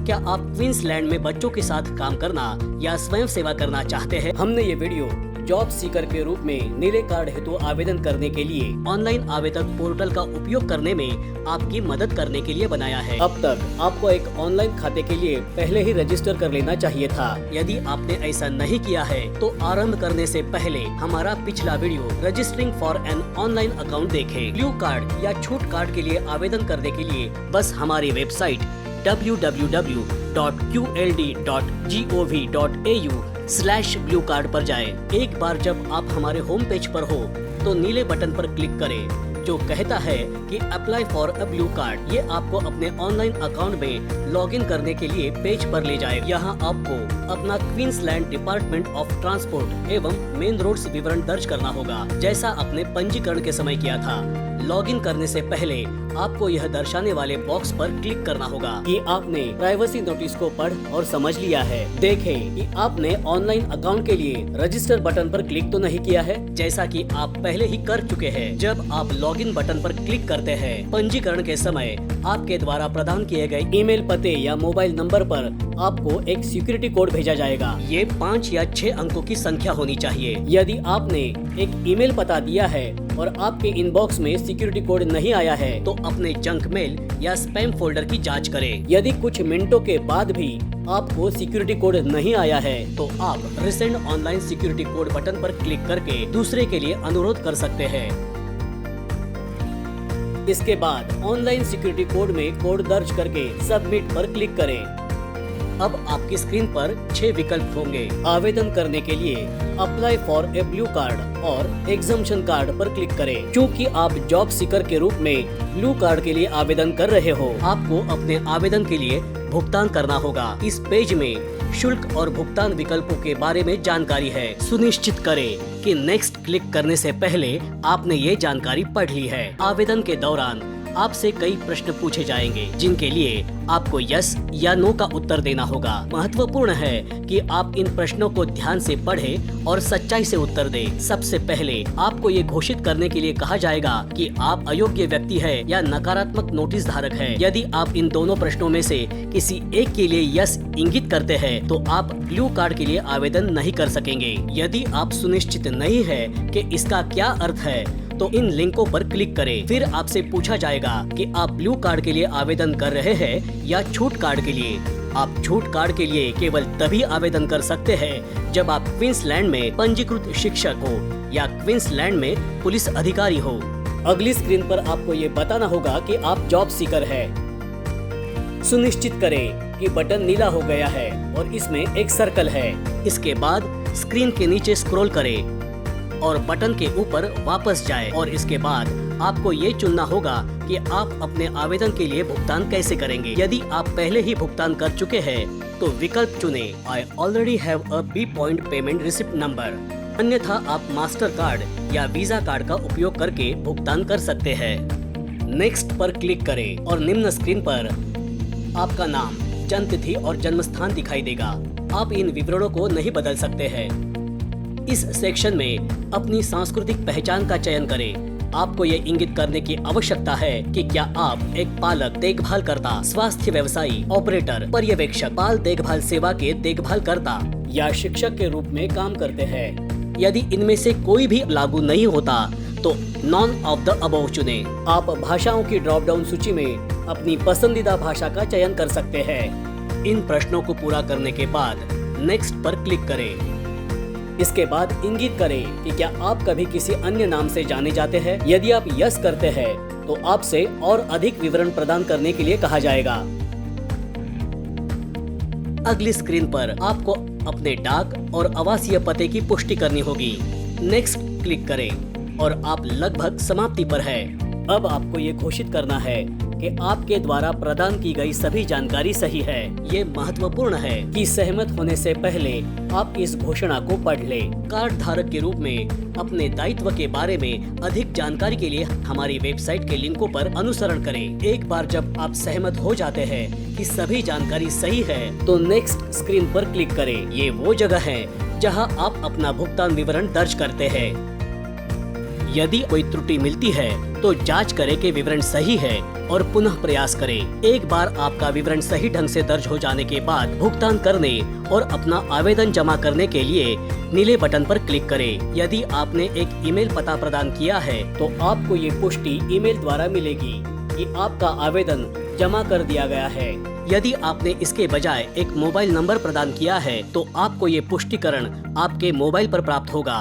क्या आप क्वींसलैंड में बच्चों के साथ काम करना या स्वयं सेवा करना चाहते हैं? हमने ये वीडियो जॉब सीकर के रूप में नीले कार्ड हेतु आवेदन करने के लिए ऑनलाइन आवेदक पोर्टल का उपयोग करने में आपकी मदद करने के लिए बनाया है। अब तक आपको एक ऑनलाइन खाते के लिए पहले ही रजिस्टर कर लेना चाहिए था। यदि आपने ऐसा नहीं किया है तो आरंभ करने से पहले हमारा पिछला video registering for an online account देखें। ब्लू कार्ड या छूट कार्ड के लिए आवेदन करने के लिए बस हमारी वेबसाइट www.qld.gov.au/blue card पर जाएं। एक बार जब आप हमारे होम पेज पर हो तो नीले बटन पर क्लिक करें जो कहता है कि apply for a blue card. ये आपको अपने ऑनलाइन अकाउंट में लॉगिन करने के लिए पेज पर ले जाएगा। यहाँ आपको अपना क्वींसलैंड डिपार्टमेंट ऑफ ट्रांसपोर्ट एवं मेन रोड्स विवरण दर्ज करना होगा, जैसा आपने पंजीकरण के समय किया था। लॉगिन करने से पहले आपको यह दर्शाने वाले बॉक्स पर क्लिक करना होगा कि आपने प्राइवेसी नोटिस को पढ़ और समझ लिया है। देखें कि आपने ऑनलाइन अकाउंट के लिए रजिस्टर बटन पर क्लिक तो नहीं किया है, जैसा कि आप पहले ही कर चुके हैं। जब आप लॉगिन बटन पर क्लिक करते हैं, पंजीकरण के समय आपके द्वारा प्रदान किए गए ईमेल पते या मोबाइल नंबर पर आपको एक सिक्योरिटी कोड भेजा जाएगा। ये 5 या 6 अंकों की संख्या होनी चाहिए। यदि आपने एक ईमेल पता दिया है और आपके इनबॉक्स में सिक्योरिटी कोड नहीं आया है तो अपने जंक मेल या स्पैम फोल्डर की जांच करें। यदि कुछ मिनटों के बाद भी आपको सिक्योरिटी कोड नहीं आया है तो आप resend online security code button पर क्लिक करके दूसरे के लिए अनुरोध कर सकते हैं। इसके बाद ऑनलाइन सिक्योरिटी कोड में कोड दर्ज करके सबमिट पर क्लिक करें। अब आपकी स्क्रीन पर 6 विकल्प होंगे। आवेदन करने के लिए apply for a blue card और एग्जम्पशन कार्ड पर क्लिक करें। क्योंकि आप जॉब सीकर के रूप में ब्लू कार्ड के लिए आवेदन कर रहे हो, आपको अपने आवेदन के लिए भुगतान करना होगा। इस पेज में शुल्क और भुगतान विकल्पों के बारे में जानकारी है। सुनिश्चित करें कि नेक्स्ट क्लिक करने से पहले आपने ये जानकारी पढ़ ली है। आवेदन के दौरान आपसे कई प्रश्न पूछे जाएंगे जिनके लिए आपको यस या नो का उत्तर देना होगा। महत्वपूर्ण है कि आप इन प्रश्नों को ध्यान से पढ़ें और सच्चाई से उत्तर दें। सबसे पहले आपको ये घोषित करने के लिए कहा जाएगा कि आप अयोग्य व्यक्ति है या नकारात्मक नोटिस धारक है। यदि आप इन दोनों प्रश्नों में से किसी एक के लिए यस इंगित करते हैं तो आप ब्लू कार्ड के लिए आवेदन नहीं कर सकेंगे। यदि आप सुनिश्चित नहीं है कि इसका क्या अर्थ है तो इन लिंकों पर क्लिक करें। फिर आपसे पूछा जाएगा कि आप ब्लू कार्ड के लिए आवेदन कर रहे हैं या छूट कार्ड के लिए। आप छूट कार्ड के लिए केवल तभी आवेदन कर सकते हैं जब आप क्वींसलैंड में पंजीकृत शिक्षक हो या क्वींसलैंड में पुलिस अधिकारी हो। अगली स्क्रीन पर आपको ये बताना होगा कि आप जॉब सीकर है। सुनिश्चित करें कि बटन नीला हो गया है और इसमें एक सर्कल है। इसके बाद स्क्रीन के नीचे स्क्रॉल करें और बटन के ऊपर वापस जाएं और इसके बाद आपको ये चुनना होगा कि आप अपने आवेदन के लिए भुगतान कैसे करेंगे। यदि आप पहले ही भुगतान कर चुके हैं तो विकल्प चुनें I already have a B point payment receipt number. अन्यथा आप मास्टर कार्ड या वीजा कार्ड का उपयोग करके भुगतान कर सकते हैं। नेक्स्ट पर क्लिक करें और निम्न स्क्रीन पर आपका नाम, जन्म तिथि और जन्म स्थान दिखाई देगा। आप इन विवरणों को नहीं बदल सकते हैं। इस सेक्शन में अपनी सांस्कृतिक पहचान का चयन करें। आपको ये इंगित करने की आवश्यकता है कि क्या आप एक पालक, देखभालकर्ता, स्वास्थ्य व्यवसायी, ऑपरेटर, पर्यवेक्षक, बाल देखभाल सेवा के देखभालकर्ता या शिक्षक के रूप में काम करते हैं। यदि इनमें से कोई भी लागू नहीं होता तो नॉन ऑफ द अबव चुनें। आप भाषाओं की ड्रॉप डाउन सूची में अपनी पसंदीदा भाषा का चयन कर सकते हैं। इन प्रश्नों को पूरा करने के बाद नेक्स्ट पर क्लिक करें। इसके बाद इंगित करें कि क्या आप कभी किसी अन्य नाम से जाने जाते हैं। यदि आप यस करते हैं तो आपसे और अधिक विवरण प्रदान करने के लिए कहा जाएगा। अगली स्क्रीन पर आपको अपने डाक और आवासीय पते की पुष्टि करनी होगी। नेक्स्ट क्लिक करें और आप लगभग समाप्ति पर हैं। अब आपको ये घोषित करना है कि आपके द्वारा प्रदान की गई सभी जानकारी सही है। ये महत्वपूर्ण है कि सहमत होने से पहले आप इस घोषणा को पढ़ लें। कार्ड धारक के रूप में अपने दायित्व के बारे में अधिक जानकारी के लिए हमारी वेबसाइट के लिंकों पर अनुसरण करें। एक बार जब आप सहमत हो जाते हैं कि सभी जानकारी सही है तो नेक्स्ट स्क्रीन पर क्लिक करें। ये वो जगह है जहां आप अपना भुगतान विवरण दर्ज करते हैं। यदि कोई त्रुटि मिलती है तो जांच करें कि विवरण सही है और पुनः प्रयास करें। एक बार आपका विवरण सही ढंग से दर्ज हो जाने के बाद भुगतान करने और अपना आवेदन जमा करने के लिए नीले बटन पर क्लिक करें। यदि आपने एक ईमेल पता प्रदान किया है तो आपको ये पुष्टि ईमेल द्वारा मिलेगी कि आपका आवेदन जमा कर दिया गया है। यदि आपने इसके बजाय एक मोबाइल नंबर प्रदान किया है तो आपको ये पुष्टिकरण आपके मोबाइल पर प्राप्त होगा।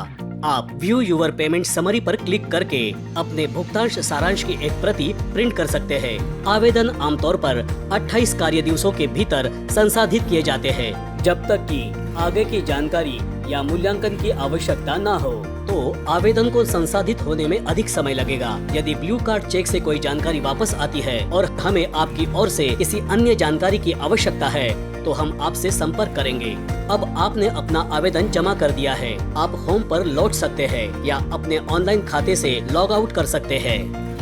आप व्यू यूर पेमेंट समरी पर क्लिक करके अपने भुगतान सारांश की एक प्रति प्रिंट कर सकते हैं। आवेदन आमतौर पर 28 कार्य दिवसों के भीतर संसाधित किए जाते हैं। जब तक कि आगे की जानकारी या मूल्यांकन की आवश्यकता न हो तो आवेदन को संसाधित होने में अधिक समय लगेगा। यदि ब्लू कार्ड चेक से कोई जानकारी वापस आती है और हमें आपकी ओर से किसी अन्य जानकारी की आवश्यकता है तो हम आपसे संपर्क करेंगे। अब आपने अपना आवेदन जमा कर दिया है। आप होम पर लौट सकते हैं या अपने ऑनलाइन खाते से लॉग आउट कर सकते हैं।